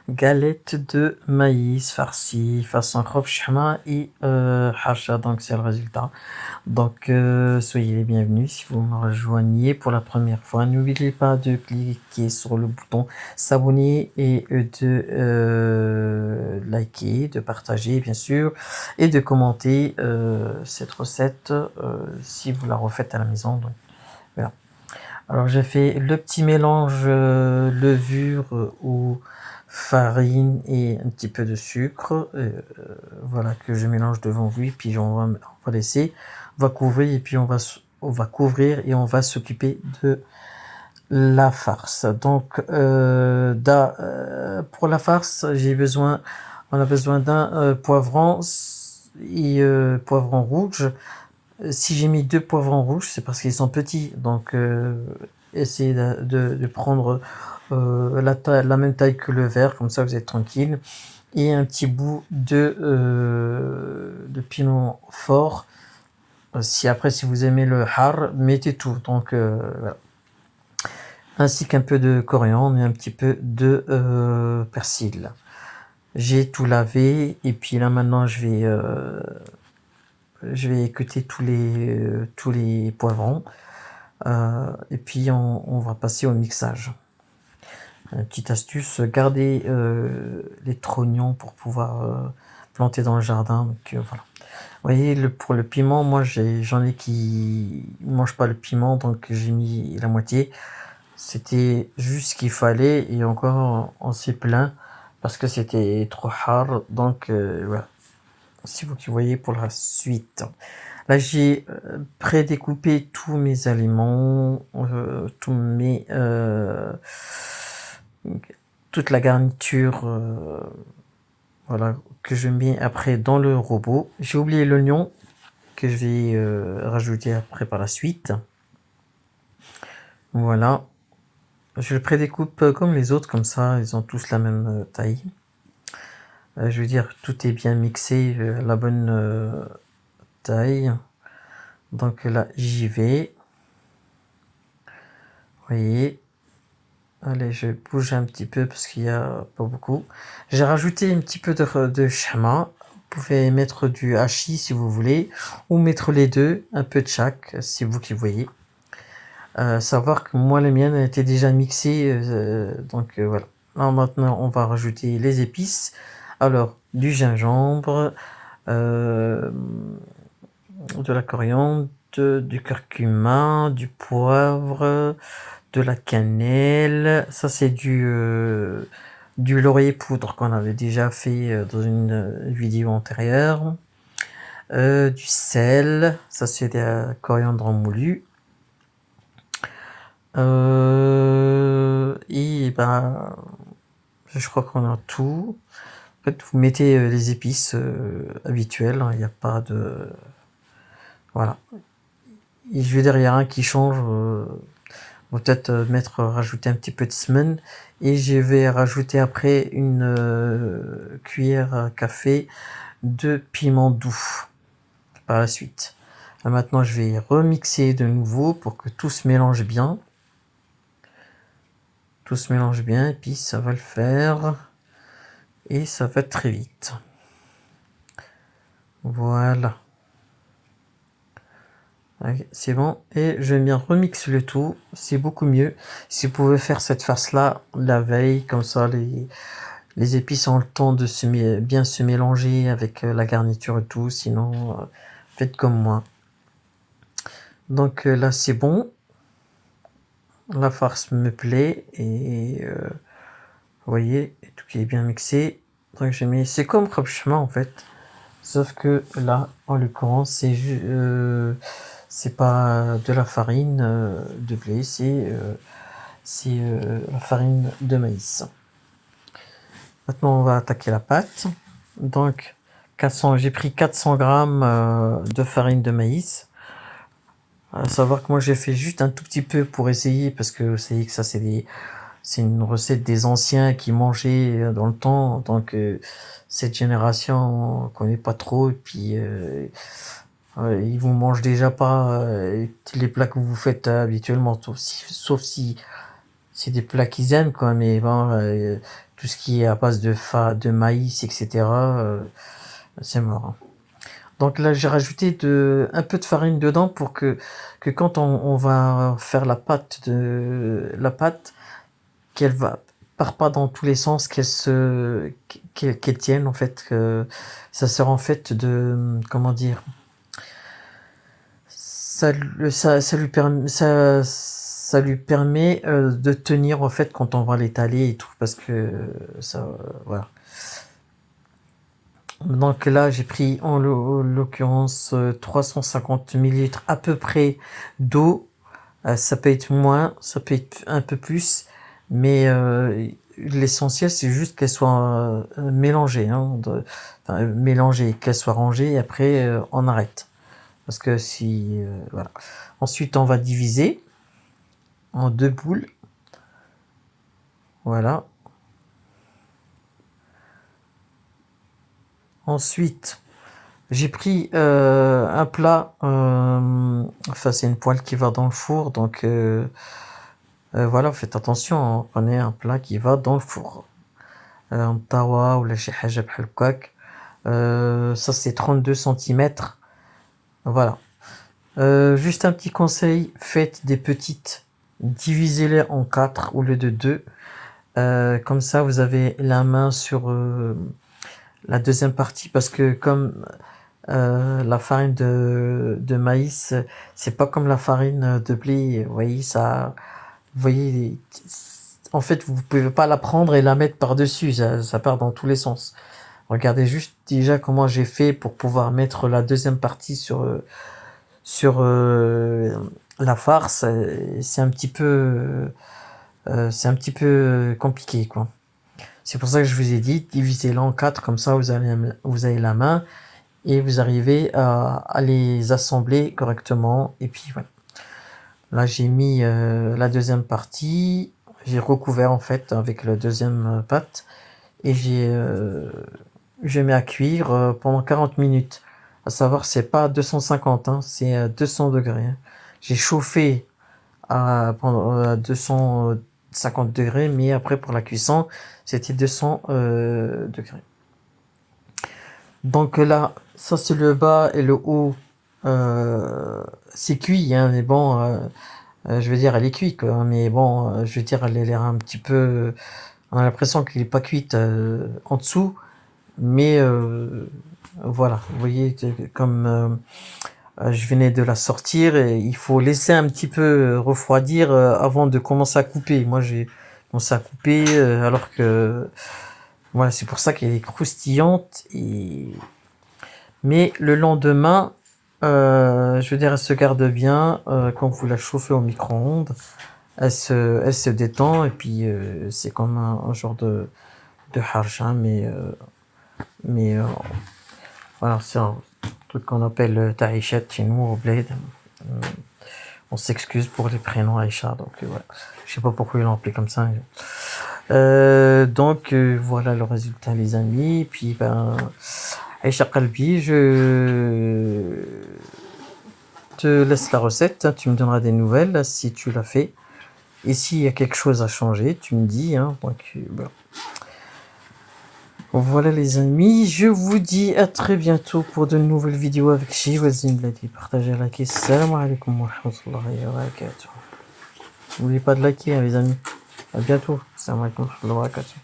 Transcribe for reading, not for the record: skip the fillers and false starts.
Galette de maïs farcie façon robe chama et hacha, donc c'est le résultat. Donc soyez les bienvenus si vous me rejoignez pour la première fois. N'oubliez pas de cliquer sur le bouton s'abonner et de liker, de partager bien sûr et de commenter cette recette si vous la refaites à la maison. Donc, voilà. Alors j'ai fait le petit mélange levure ou farine et un petit peu de sucre, voilà, que je mélange devant vous, et puis on va laisser, on va couvrir, et puis on va couvrir et on va s'occuper de la farce. Donc pour la farce, on a besoin d'un poivron et poivron rouge. Si j'ai mis 2 poivrons rouges, c'est parce qu'ils sont petits, donc essayez de prendre la même taille que le verre, comme ça vous êtes tranquille. Et un petit bout de piment fort. Si vous aimez le har, mettez tout. Donc voilà. Ainsi qu'un peu de coriandre et un petit peu de persil. J'ai tout lavé et puis là maintenant je vais écouter tous les poivrons et puis on va passer au mixage. Une petite astuce, gardez les trognons pour pouvoir planter dans le jardin. Donc voilà. Vous voyez, pour le piment, moi j'en ai qui ne mangent pas le piment, donc j'ai mis la moitié. C'était juste ce qu'il fallait, et encore on s'est plaint parce que c'était trop hard. Donc voilà. C'est vous qui voyez pour la suite. Là, j'ai prédécoupé tous mes aliments, toute la garniture, voilà, que je mets après dans le robot. J'ai oublié l'oignon que je vais rajouter après par la suite. Voilà. Je le prédécoupe comme les autres, comme ça, ils ont tous la même taille. Je veux dire, tout est bien mixé à la bonne taille. Donc là, j'y vais. Vous voyez. Allez, je bouge un petit peu parce qu'il y a pas beaucoup. J'ai rajouté un petit peu de chama. Vous pouvez mettre du hachis si vous voulez, ou mettre les deux, un peu de chaque, c'est vous qui voyez. Savoir que moi, la mienne a été déjà mixée, donc voilà. Là, maintenant, on va rajouter les épices. Alors, du gingembre, de la coriandre, du curcuma, du poivre, de la cannelle. Ça, c'est du laurier poudre qu'on avait déjà fait dans une vidéo antérieure. Du sel, ça c'est de la coriandre en moulu. Et ben, je crois qu'on a tout. En fait, vous mettez les épices habituelles, il n'y a pas de... Voilà. Et je vais derrière un qui change. On va peut-être rajouter un petit peu de semaine, et je vais rajouter après une cuillère à café de piment doux par la suite. Là, maintenant, je vais remixer de nouveau pour que tout se mélange bien. Tout se mélange bien, et puis ça va le faire. Et ça va très vite. Voilà. C'est bon, et je vais bien remixer le tout, c'est beaucoup mieux. Si vous pouvez faire cette farce là la veille, comme ça les épices ont le temps de bien se mélanger avec la garniture et tout, sinon faites comme moi. Donc là c'est bon, la farce me plaît, et vous voyez, tout qui est bien mixé. Donc j'ai mis, c'est comme rapprochement en fait, sauf que là en l'occurrence c'est pas de la farine de blé, c'est la farine de maïs. Maintenant, on va attaquer la pâte. Donc, j'ai pris 400 grammes de farine de maïs. À savoir que moi, j'ai fait juste un tout petit peu pour essayer, parce que vous savez que ça, c'est une recette des anciens qui mangeaient dans le temps. Donc, cette génération, on connaît pas trop, et puis ils vous mangent déjà pas les plats que vous faites habituellement, sauf si c'est des plats qu'ils aiment, quoi. Mais bon, tout ce qui est à base de maïs, etc., c'est mort, hein. Donc là, j'ai rajouté un peu de farine dedans pour que quand on va faire la pâte, qu'elle part pas dans tous les sens, qu'elle tienne, en fait, que ça sert en fait de, comment dire, ça lui permet de tenir, en fait, quand on va l'étaler et tout, parce que ça, voilà. Donc là, j'ai pris en l'occurrence 350 millilitres à peu près d'eau. Ça peut être moins, ça peut être un peu plus, mais l'essentiel c'est juste qu'elle soit mélangée, hein, mélangée, qu'elle soit rangée et après on arrête. Parce que si voilà. Ensuite, on va diviser en 2 boules. Voilà. Ensuite, j'ai pris un plat, enfin c'est une poêle qui va dans le four, donc voilà, faites attention, hein, prenez un plat qui va dans le four. Un tawa ou la شي حاجة بحال هكاك. Ça c'est 32 cm. Voilà. Juste un petit conseil, faites des petites, divisez-les en 4 au lieu de 2. Comme ça vous avez la main sur la deuxième partie, parce que comme la farine de maïs, c'est pas comme la farine de blé, vous voyez ça, vous voyez, en fait vous pouvez pas la prendre et la mettre par-dessus, ça part dans tous les sens. Regardez juste déjà comment j'ai fait pour pouvoir mettre la deuxième partie sur la farce. C'est un petit peu compliqué, quoi. C'est pour ça que je vous ai dit, divisez-la en 4, comme ça vous avez la main et vous arrivez à les assembler correctement. Et puis voilà. Là j'ai mis la deuxième partie, j'ai recouvert en fait avec la deuxième pâte et je mets à cuire pendant 40 minutes. À savoir, c'est pas 250, hein, c'est 200 degrés. Hein. J'ai chauffé pendant 250 degrés, mais après pour la cuisson, c'était 200 degrés. Donc là, ça c'est le bas et le haut, c'est cuit, hein, mais bon, je veux dire, elle est cuite, quoi, mais bon, je veux dire, elle a l'air un petit peu, on a l'impression qu'elle est pas cuite en dessous, mais voilà, vous voyez, comme je venais de la sortir et il faut laisser un petit peu refroidir avant de commencer à couper. Moi, j'ai commencé à couper alors que voilà, c'est pour ça qu'elle est croustillante. Mais le lendemain, je veux dire, elle se garde bien quand vous la chauffez au micro-ondes. Elle se détend et puis c'est comme un genre de harcha, mais voilà, c'est un truc qu'on appelle Taïchat chez nous au bled. On s'excuse pour les prénoms Aïcha, donc voilà. Je sais pas pourquoi ils l'ont appelé comme ça. Donc voilà le résultat, les amis. Puis ben, Aïcha Kalbi, je te laisse la recette. Hein, tu me donneras des nouvelles si tu l'as fait. Et s'il y a quelque chose à changer, tu me dis. Hein, donc voilà. Voilà les amis, je vous dis à très bientôt pour de nouvelles vidéos avec Shiwazin Bladi. Partagez, likez, salam alaikum wa rahmatullahi wa barakatuh. N'oubliez pas de liker, hein, les amis. À bientôt, salam alaikum wa rahmatullahi wa barakatuh.